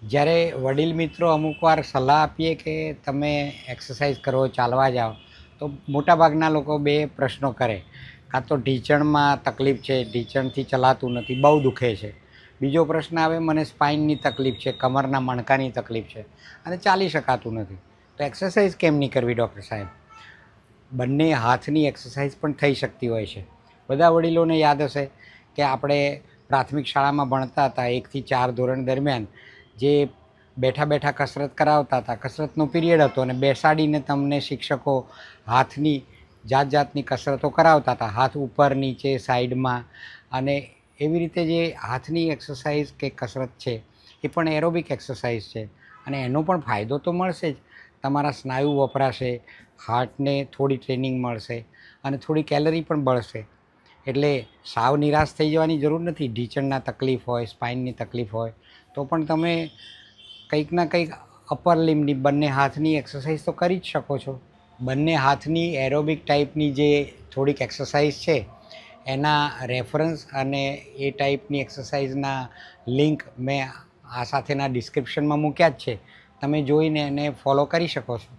જ્યારે વડીલ મિત્રો અમુકવાર સલાહ આપીએ કે તમે એક્સરસાઇઝ કરો, ચાલવા જાઓ, તો મોટાભાગના લોકો બે પ્રશ્નો કરે. કાં તો ઢીંચણમાં તકલીફ છે, ઢીંચણથી ચલાતું નથી, બહુ દુખે છે. બીજો પ્રશ્ન આવે, મને સ્પાઇનની તકલીફ છે, કમરના મણકાની તકલીફ છે અને ચાલી શકાતું નથી. તો એક્સરસાઇઝ કેમ નહીં કરવી ડૉક્ટર સાહેબ? બંને હાથની એક્સરસાઇઝ પણ થઈ શકતી હોય છે. બધા વડીલોને યાદ હશે કે આપણે પ્રાથમિક શાળામાં ભણતા હતા, 1 થી 4 ધોરણ દરમિયાન જે બેઠા બેઠા કસરત કરાવતા હતા, કસરતનો પીરિયડ હતો અને બેસાડીને તમને શિક્ષકો હાથની જાત જાતની કસરતો કરાવતા હતા, હાથ ઉપર નીચે સાઈડમાં. અને એવી રીતે જે હાથની એક્સરસાઇઝ કે કસરત છે એ પણ એરોબિક એક્સરસાઇઝ છે અને એનો પણ ફાયદો તો મળશે જ. તમારા સ્નાયુ વપરાશે, હાર્ટને થોડી ટ્રેનિંગ મળશે અને થોડી કેલરી પણ બળશે. એટલે સાવ નિરાશ થઈ જવાની જરૂર નથી. ઢીંચણના તકલીફ હોય, સ્પાઇનની તકલીફ હોય તો પણ તમે કંઈક ના કંઈક અપર લિમ્બની બંને હાથની એક્સરસાઇઝ તો કરી જ શકો છો. બંને હાથની એરોબિક ટાઈપની જે થોડીક એક્સરસાઇઝ છે એના રેફરન્સ અને એ ટાઈપની એક્સરસાઇઝના લિંક મેં આ સાથેના ડિસ્ક્રિપ્શનમાં મૂક્યા જ છે. તમે જોઈને એને ફોલો કરી શકો છો.